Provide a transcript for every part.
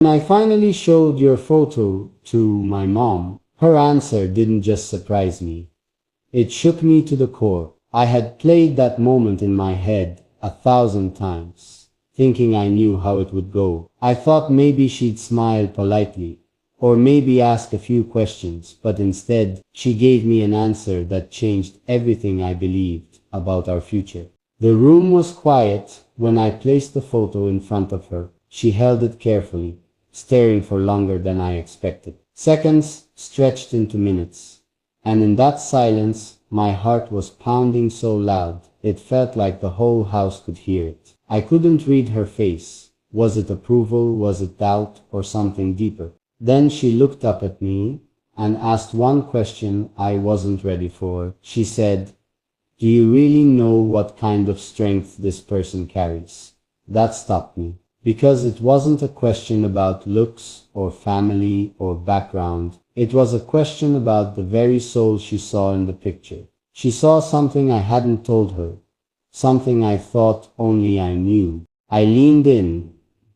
When I finally showed your photo to my mom, her answer didn't just surprise me. It shook me to the core. I had played that moment in my head 1,000 times, thinking I knew how it would go. I thought maybe she'd smile politely, or maybe ask a few questions, but instead, she gave me an answer that changed everything I believed about our future. The room was quiet when I placed the photo in front of her. She held it carefully, staring for longer than I expected. Seconds stretched into minutes, and in that silence, my heart was pounding so loud, it felt like the whole house could hear it. I couldn't read her face. Was it approval, was it doubt, or something deeper? Then she looked up at me and asked one question I wasn't ready for. She said, "Do you really know what kind of strength this person carries?" That stopped me, because it wasn't a question about looks or family or background. It was a question about the very soul she saw in the picture. She saw something I hadn't told her, something I thought only I knew. I leaned in,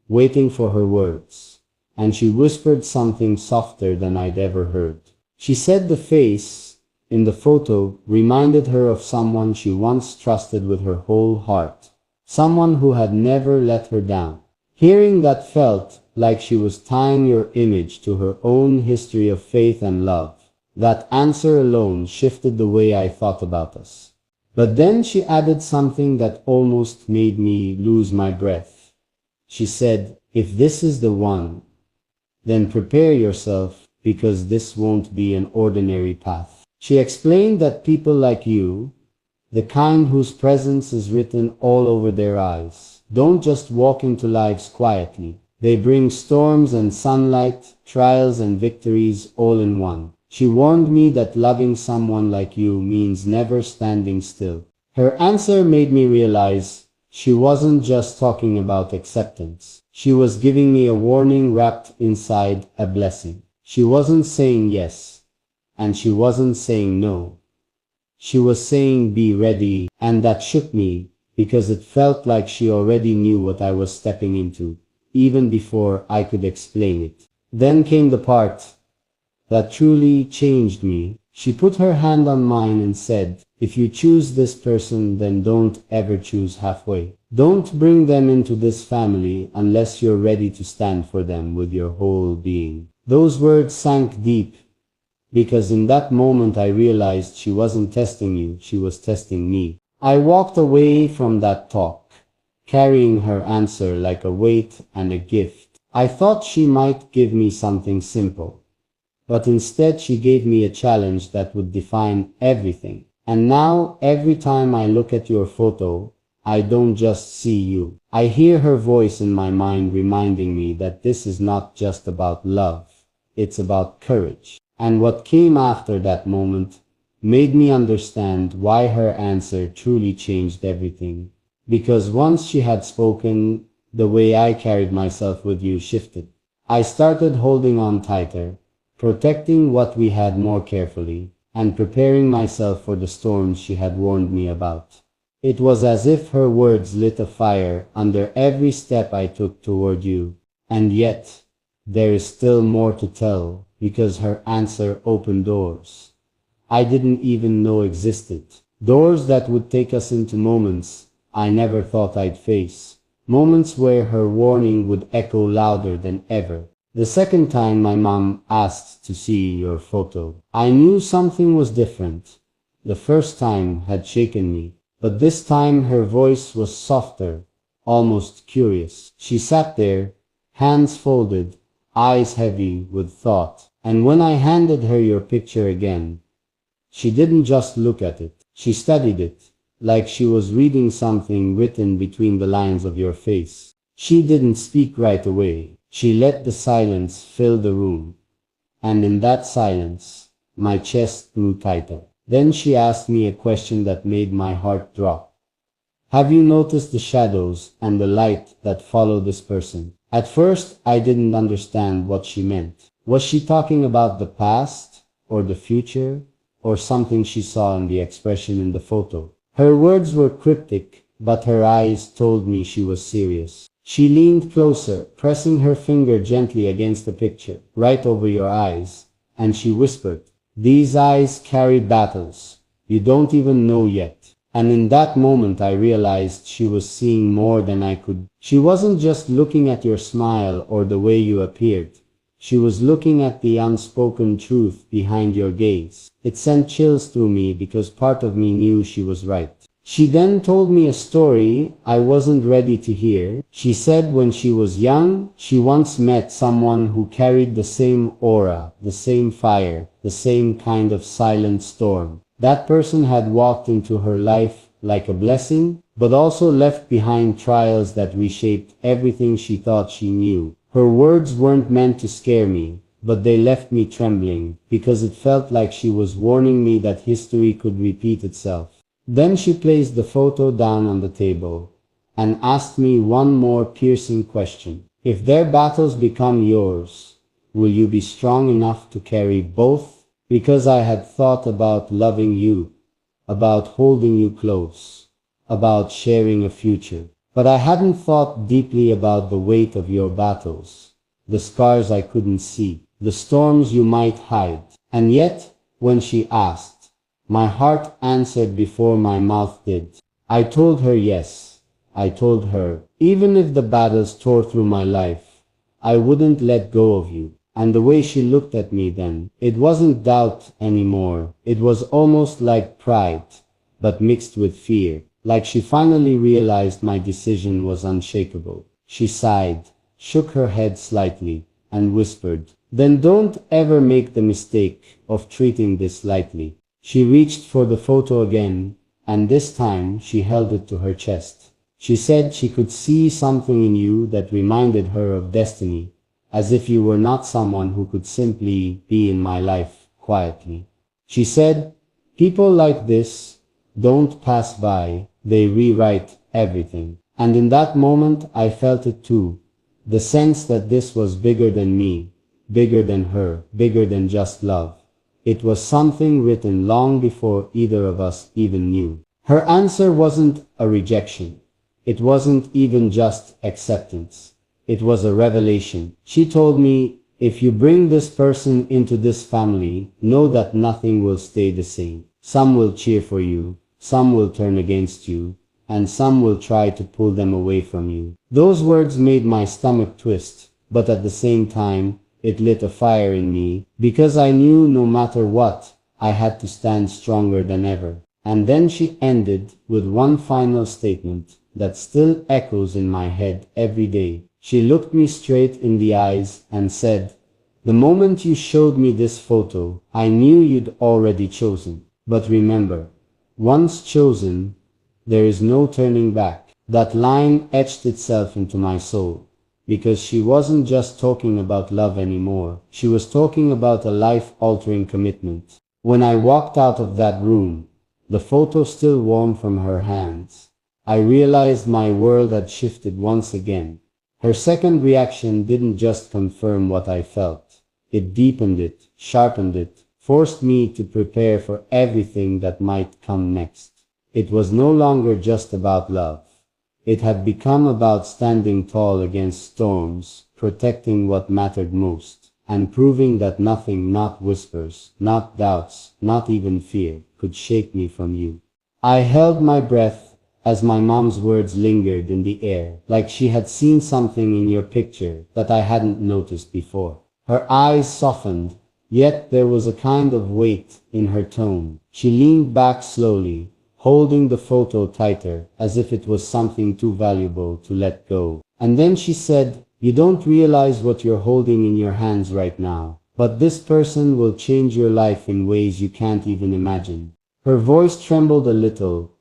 waiting for her words, and she whispered something softer than I'd ever heard. She said the face in the photo reminded her of someone she once trusted with her whole heart, someone who had never let her down. Hearing that felt like she was tying your image to her own history of faith and love. That answer alone shifted the way I thought about us. But then she added something that almost made me lose my breath. She said, "If this is the one, then prepare yourself, because this won't be an ordinary path." She explained that people like you, the kind whose presence is written all over their eyes, don't just walk into lives quietly. They bring storms and sunlight, trials and victories all in one. She warned me that loving someone like you means never standing still. Her answer made me realize she wasn't just talking about acceptance. She was giving me a warning wrapped inside a blessing. She wasn't saying yes, and she wasn't saying no. She was saying be ready, and that shook me, because it felt like she already knew what I was stepping into, even before I could explain it. Then came the part that truly changed me. She put her hand on mine and said, "If you choose this person, then don't ever choose halfway. Don't bring them into this family unless you're ready to stand for them with your whole being." Those words sank deep, because in that moment I realized she wasn't testing you, she was testing me. I walked away from that talk, carrying her answer like a weight and a gift. I thought she might give me something simple, but instead she gave me a challenge that would define everything. And now, every time I look at your photo, I don't just see you. I hear her voice in my mind reminding me that this is not just about love, it's about courage. And what came after that moment made me understand why her answer truly changed everything. Because once she had spoken, the way I carried myself with you shifted. I started holding on tighter, protecting what we had more carefully, and preparing myself for the storms she had warned me about. It was as if her words lit a fire under every step I took toward you. And yet, there is still more to tell, because her answer opened doors I didn't even know existed. Doors that would take us into moments I never thought I'd face. Moments where her warning would echo louder than ever. The second time my mom asked to see your photo, I knew something was different. The first time had shaken me, but this time her voice was softer, almost curious. She sat there, hands folded, eyes heavy with thought. And when I handed her your picture again, she didn't just look at it. She studied it, like she was reading something written between the lines of your face. She didn't speak right away. She let the silence fill the room, and in that silence, my chest grew tighter. Then she asked me a question that made my heart drop. Have you noticed the shadows and the light that follow this person? At first, I didn't understand what she meant. Was she talking about the past, or the future, or something she saw in the expression in the photo? Her words were cryptic, but her eyes told me she was serious. She leaned closer, pressing her finger gently against the picture, right over your eyes, and she whispered, "These eyes carry battles you don't even know yet." And in that moment I realized she was seeing more than I could. She wasn't just looking at your smile or the way you appeared. She was looking at the unspoken truth behind your gaze. It sent chills through me because part of me knew she was right. She then told me a story I wasn't ready to hear. She said when she was young, she once met someone who carried the same aura, the same fire, the same kind of silent storm. That person had walked into her life like a blessing, but also left behind trials that reshaped everything she thought she knew. Her words weren't meant to scare me, but they left me trembling, because it felt like she was warning me that history could repeat itself. Then she placed the photo down on the table, and asked me one more piercing question. If their battles become yours, will you be strong enough to carry both? Because I had thought about loving you, about holding you close, about sharing a future. But I hadn't thought deeply about the weight of your battles, the scars I couldn't see, the storms you might hide. And yet, when she asked, my heart answered before my mouth did. I told her yes. I told her, even if the battles tore through my life, I wouldn't let go of you. And the way she looked at me then, it wasn't doubt anymore. It was almost like pride, but mixed with fear. Like she finally realized my decision was unshakable. She sighed, shook her head slightly, and whispered, "Then don't ever make the mistake of treating this lightly." She reached for the photo again, and this time she held it to her chest. She said she could see something in you that reminded her of destiny, as if you were not someone who could simply be in my life quietly. She said, "People like this don't pass by, they rewrite everything." And in that moment I felt it too, the sense that this was bigger than me, bigger than her, bigger than just love. It was something written long before either of us even knew. Her answer wasn't a rejection. It wasn't even just acceptance. It was a revelation. She told me, if you bring this person into this family, know that nothing will stay the same. Some will cheer for you, some will turn against you, and some will try to pull them away from you. Those words made my stomach twist, but at the same time, it lit a fire in me, because I knew no matter what, I had to stand stronger than ever. And then she ended with one final statement that still echoes in my head every day. She looked me straight in the eyes and said, "The moment you showed me this photo, I knew you'd already chosen. But remember, once chosen, there is no turning back." That line etched itself into my soul, because she wasn't just talking about love anymore. She was talking about a life-altering commitment. When I walked out of that room, the photo still warm from her hands, I realized my world had shifted once again. Her second reaction didn't just confirm what I felt. It deepened it, sharpened it, forced me to prepare for everything that might come next. It was no longer just about love. It had become about standing tall against storms, protecting what mattered most, and proving that nothing, not whispers, not doubts, not even fear, could shake me from you. I held my breath as my mom's words lingered in the air, like she had seen something in your picture that I hadn't noticed before. Her eyes softened, yet there was a kind of weight in her tone. She leaned back slowly, holding the photo tighter, as if it was something too valuable to let go. And then she said, "You don't realize what you're holding in your hands right now, but this person will change your life in ways you can't even imagine." Her voice trembled a little,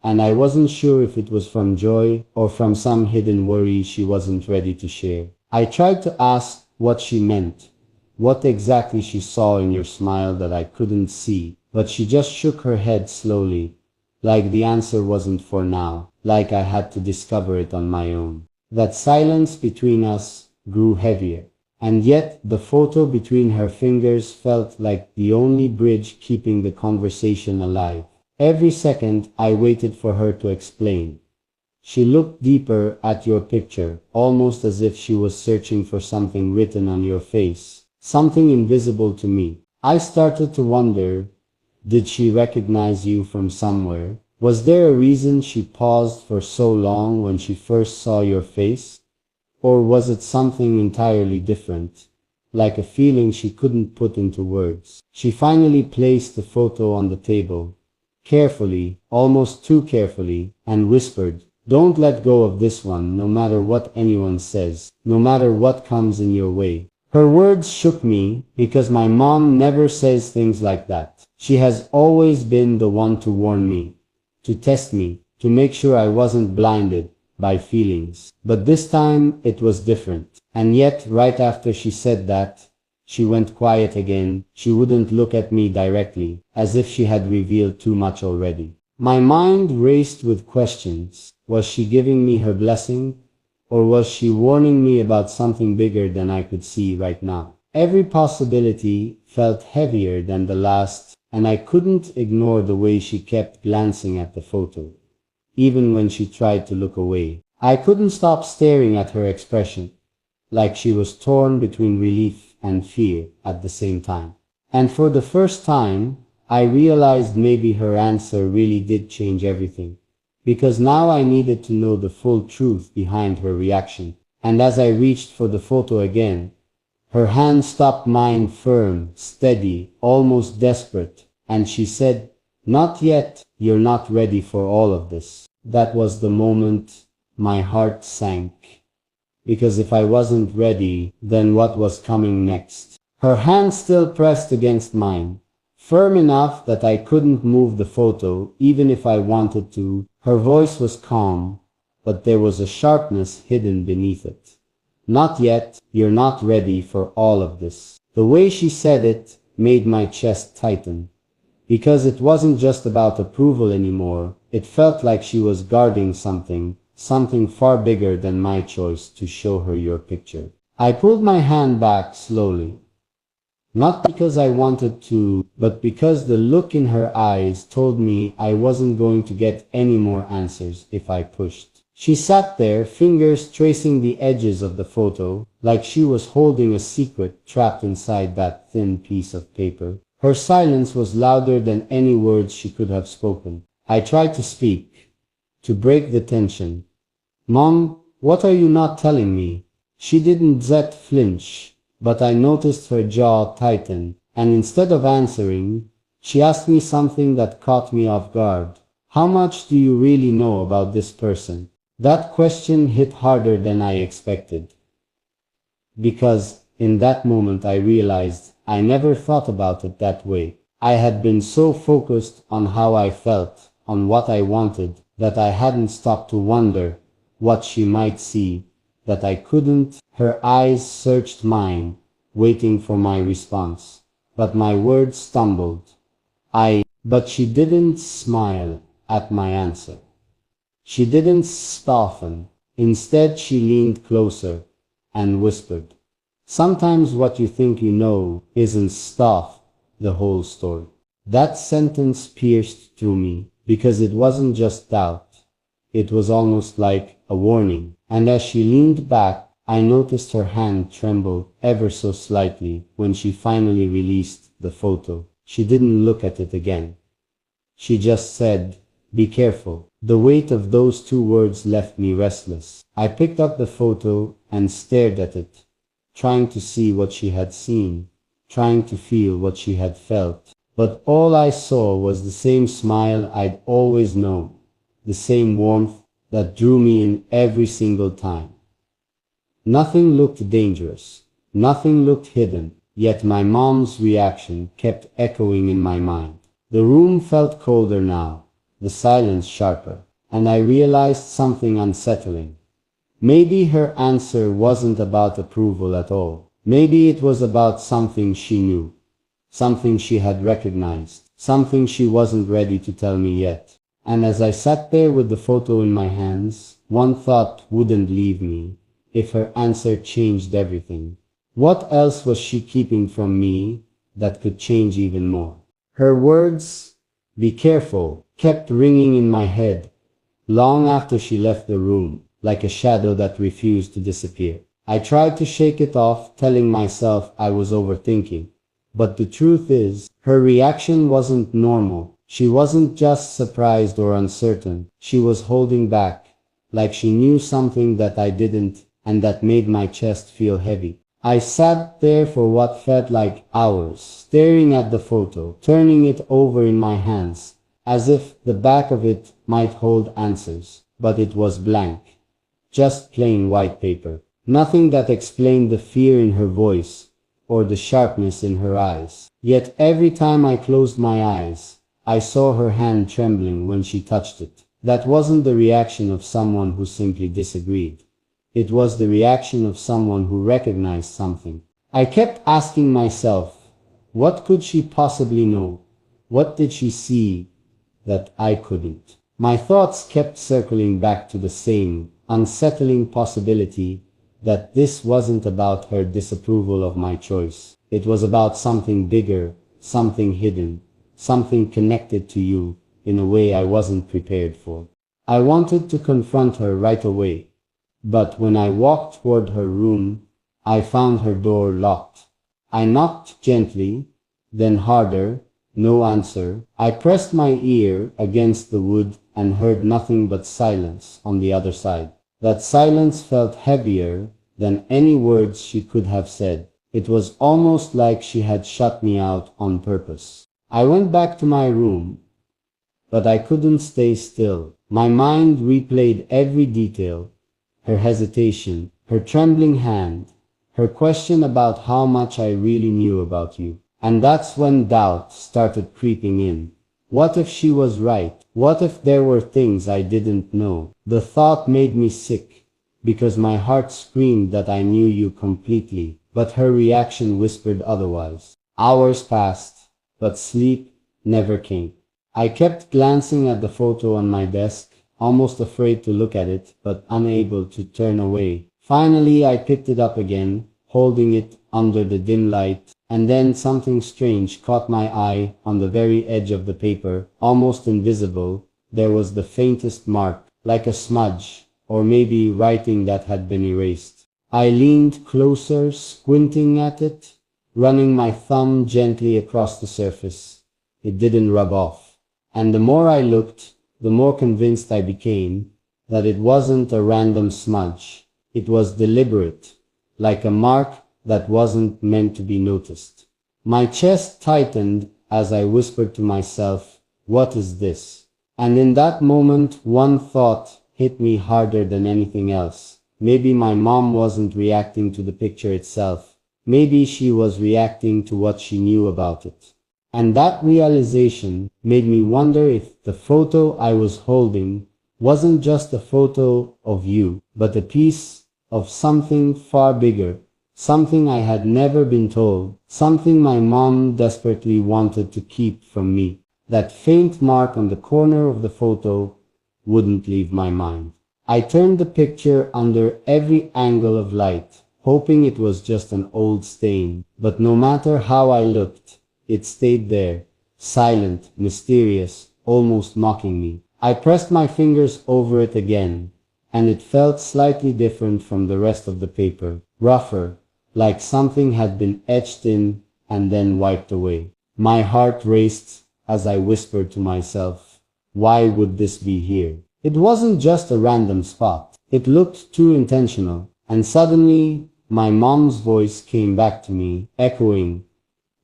and I wasn't sure if it was from joy or from some hidden worry she wasn't ready to share. I tried to ask what she meant, what exactly she saw in your smile that I couldn't see, but she just shook her head slowly, like the answer wasn't for now, like I had to discover it on my own. That silence between us grew heavier, and yet the photo between her fingers felt like the only bridge keeping the conversation alive. Every second I waited for her to explain. She looked deeper at your picture, almost as if she was searching for something written on your face, something invisible to me. I started to wonder, did she recognize you from somewhere? Was there a reason she paused for so long when she first saw your face? Or was it something entirely different, like a feeling she couldn't put into words? She finally placed the photo on the table, carefully, almost too carefully, and whispered, "Don't let go of this one, no matter what anyone says, no matter what comes in your way." Her words shook me, because my mom never says things like that. She has always been the one to warn me, to test me, to make sure I wasn't blinded by feelings. But this time it was different. And yet, right after she said that, she went quiet again. She wouldn't look at me directly, as if she had revealed too much already. My mind raced with questions. Was she giving me her blessing? Or was she warning me about something bigger than I could see right now? Every possibility felt heavier than the last, and I couldn't ignore the way she kept glancing at the photo, even when she tried to look away. I couldn't stop staring at her expression, like she was torn between relief and fear at the same time. And for the first time, I realized maybe her answer really did change everything, because now I needed to know the full truth behind her reaction. And as I reached for the photo again, her hand stopped mine firm, steady, almost desperate, and she said, "Not yet, you're not ready for all of this." That was the moment my heart sank, because if I wasn't ready, then what was coming next? Her hand still pressed against mine, firm enough that I couldn't move the photo, even if I wanted to. Her voice was calm, but there was a sharpness hidden beneath it. "Not yet, you're not ready for all of this." The way she said it made my chest tighten, because it wasn't just about approval anymore. It felt like she was guarding something far bigger than my choice to show her your picture. I pulled my hand back slowly. Not because I wanted to, but because the look in her eyes told me I wasn't going to get any more answers if I pushed. She sat there, fingers tracing the edges of the photo, like she was holding a secret trapped inside that thin piece of paper. Her silence was louder than any words she could have spoken. I tried to speak, to break the tension. "Mom, what are you not telling me?" She didn't flinch, but I noticed her jaw tighten, and instead of answering, she asked me something that caught me off guard. "How much do you really know about this person?" That question hit harder than I expected, because in that moment I realized I never thought about it that way. I had been so focused on how I felt, on what I wanted, that I hadn't stopped to wonder what she might see, that I couldn't. Her eyes searched mine, waiting for my response, but my words stumbled. But she didn't smile at my answer. She didn't soften. Instead, she leaned closer and whispered, "Sometimes what you think you know isn't the whole story." That sentence pierced through me, because it wasn't just doubt. It was almost like a warning. And as she leaned back, I noticed her hand tremble ever so slightly when she finally released the photo. She didn't look at it again. She just said, "Be careful." The weight of those two words left me restless. I picked up the photo and stared at it, trying to see what she had seen, trying to feel what she had felt. But all I saw was the same smile I'd always known, the same warmth that drew me in every single time. Nothing looked dangerous, nothing looked hidden, yet my mom's reaction kept echoing in my mind. The room felt colder now, the silence sharper, and I realized something unsettling. Maybe her answer wasn't about approval at all. Maybe it was about something she knew, something she had recognized, something she wasn't ready to tell me yet. And as I sat there with the photo in my hands, one thought wouldn't leave me. If her answer changed everything, what else was she keeping from me that could change even more? Her words, "Be careful," kept ringing in my head, long after she left the room, like a shadow that refused to disappear. I tried to shake it off, telling myself I was overthinking. But the truth is, her reaction wasn't normal. She wasn't just surprised or uncertain. She was holding back, like she knew something that I didn't, and that made my chest feel heavy. I sat there for what felt like hours, staring at the photo, turning it over in my hands, as if the back of it might hold answers. But it was blank. Just plain white paper. Nothing that explained the fear in her voice, or the sharpness in her eyes. Yet every time I closed my eyes, I saw her hand trembling when she touched it. That wasn't the reaction of someone who simply disagreed. It was the reaction of someone who recognized something. I kept asking myself, what could she possibly know? What did she see that I couldn't? My thoughts kept circling back to the same unsettling possibility that this wasn't about her disapproval of my choice. It was about something bigger, something hidden, something connected to you in a way I wasn't prepared for. I wanted to confront her right away, but when I walked toward her room, I found her door locked. I knocked gently, then harder, no answer. I pressed my ear against the wood and heard nothing but silence on the other side. That silence felt heavier than any words she could have said. It was almost like she had shut me out on purpose. I went back to my room, but I couldn't stay still. My mind replayed every detail, her hesitation, her trembling hand, her question about how much I really knew about you. And that's when doubt started creeping in. What if she was right? What if there were things I didn't know? The thought made me sick, because my heart screamed that I knew you completely, but her reaction whispered otherwise. Hours passed, but sleep never came. I kept glancing at the photo on my desk, almost afraid to look at it, but unable to turn away. Finally, I picked it up again, holding it under the dim light, and then something strange caught my eye. On the very edge of the paper, almost invisible, there was the faintest mark, like a smudge, or maybe writing that had been erased. I leaned closer, squinting at it, running my thumb gently across the surface. It didn't rub off. And the more I looked, the more convinced I became that it wasn't a random smudge. It was deliberate, like a mark that wasn't meant to be noticed. My chest tightened as I whispered to myself, "What is this?" And in that moment, one thought hit me harder than anything else. Maybe my mom wasn't reacting to the picture itself. Maybe she was reacting to what she knew about it. And that realization made me wonder if the photo I was holding wasn't just a photo of you, but a piece of something far bigger, something I had never been told, something my mom desperately wanted to keep from me. That faint mark on the corner of the photo wouldn't leave my mind. I turned the picture under every angle of light, hoping it was just an old stain. But no matter how I looked, it stayed there, silent, mysterious, almost mocking me. I pressed my fingers over it again, and it felt slightly different from the rest of the paper, rougher, like something had been etched in and then wiped away. My heart raced as I whispered to myself, why would this be here? It wasn't just a random spot. It looked too intentional. And suddenly, my mom's voice came back to me, echoing,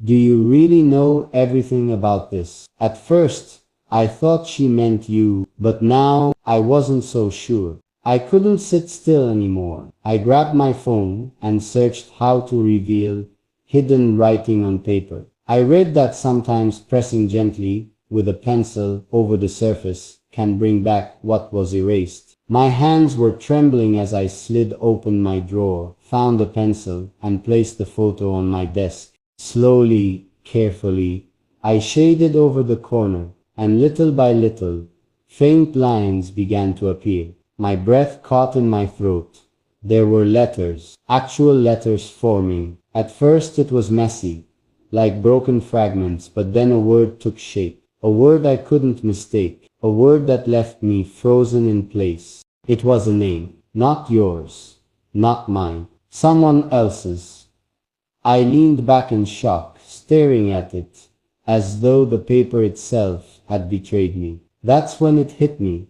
"Do you really know everything about this?" At first, I thought she meant you, but now I wasn't so sure. I couldn't sit still anymore. I grabbed my phone and searched how to reveal hidden writing on paper. I read that sometimes pressing gently with a pencil over the surface can bring back what was erased. My hands were trembling as I slid open my drawer, found a pencil, and placed the photo on my desk. Slowly, carefully, I shaded over the corner, and little by little, faint lines began to appear. My breath caught in my throat. There were letters, actual letters forming. At first it was messy, like broken fragments, but then a word took shape. a word I couldn't mistake, a word that left me frozen in place. It was a name, not yours, not mine, someone else's. I leaned back in shock, staring at it, as though the paper itself had betrayed me. That's when it hit me.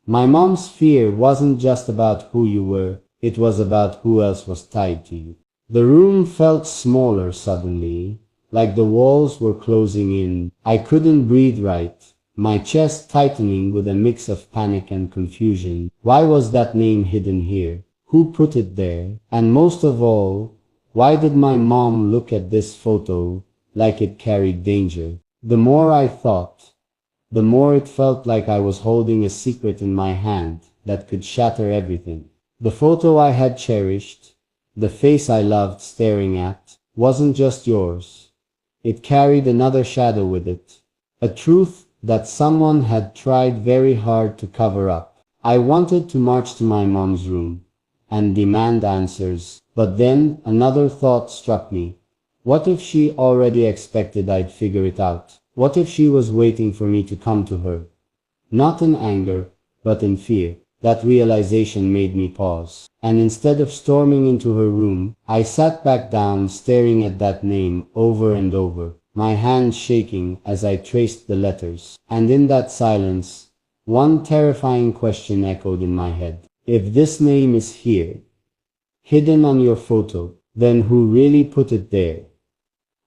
My mom's fear wasn't just about who you were, it was about who else was tied to you. The room felt smaller suddenly, like the walls were closing in. I couldn't breathe right, my chest tightening with a mix of panic and confusion. Why was that name hidden here? Who put it there? And most of all, why did my mom look at this photo like it carried danger? The more I thought, the more it felt like I was holding a secret in my hand that could shatter everything. The photo I had cherished, the face I loved staring at, wasn't just yours. It carried another shadow with it, a truth that someone had tried very hard to cover up. I wanted to march to my mom's room and demand answers, but then another thought struck me. What if she already expected I'd figure it out? What if she was waiting for me to come to her? Not in anger, but in fear. That realization made me pause, and instead of storming into her room, I sat back down staring at that name over and over, my hands shaking as I traced the letters. And in that silence, one terrifying question echoed in my head. If this name is here, hidden on your photo, then who really put it there?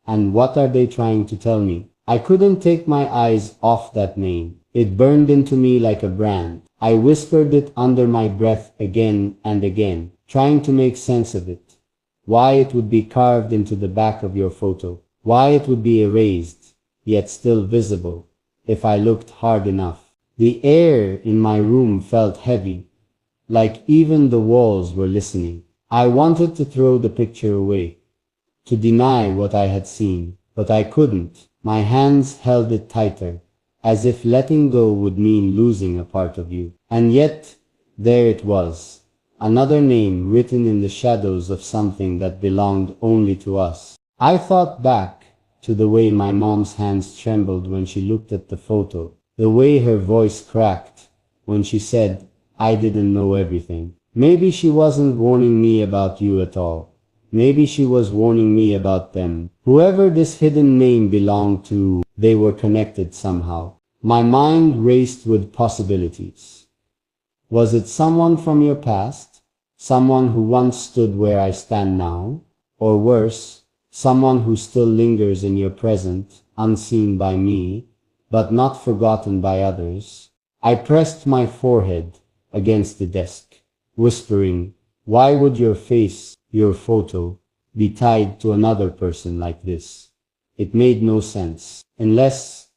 And what are they trying to tell me? I couldn't take my eyes off that name. It burned into me like a brand. I whispered it under my breath again and again, trying to make sense of it. Why it would be carved into the back of your photo. Why it would be erased, yet still visible, if I looked hard enough. The air in my room felt heavy, like even the walls were listening. I wanted to throw the picture away, to deny what I had seen, but I couldn't. My hands held it tighter, as if letting go would mean losing a part of you. And yet, there it was, another name written in the shadows of something that belonged only to us. I thought back to the way my mom's hands trembled when she looked at the photo, the way her voice cracked when she said, "I didn't know everything." Maybe she wasn't warning me about you at all. Maybe she was warning me about them. Whoever this hidden name belonged to, they were connected somehow. My mind raced with possibilities. Was it someone from your past? Someone who once stood where I stand now? Or worse, someone who still lingers in your present, unseen by me, but not forgotten by others? I pressed my forehead against the desk, whispering, why would your face, your photo, be tied to another person like this? It made no sense. Unless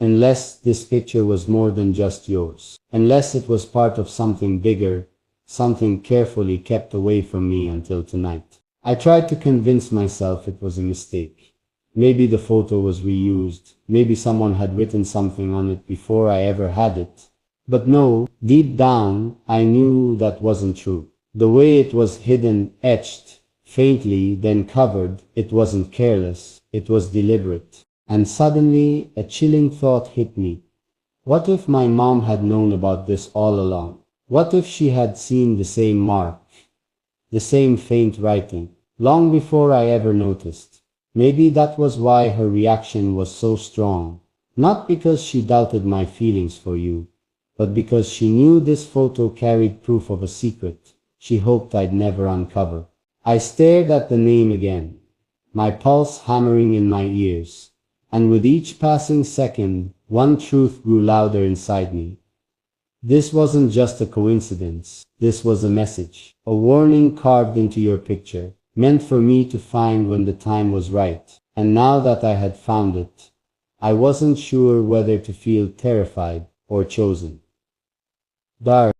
this picture was more than just yours. Unless it was part of something bigger, something carefully kept away from me until tonight. I tried to convince myself it was a mistake. Maybe the photo was reused. Maybe someone had written something on it before I ever had it. But no, deep down, I knew that wasn't true. The way it was hidden, etched, faintly, then covered, it wasn't careless, it was deliberate. And suddenly, a chilling thought hit me. What if my mom had known about this all along? What if she had seen the same mark, the same faint writing, long before I ever noticed? Maybe that was why her reaction was so strong. Not because she doubted my feelings for you, but because she knew this photo carried proof of a secret she hoped I'd never uncover. I stared at the name again, my pulse hammering in my ears, and with each passing second, one truth grew louder inside me. This wasn't just a coincidence, this was a message, a warning carved into your picture, meant for me to find when the time was right. And now that I had found it, I wasn't sure whether to feel terrified or chosen. Dar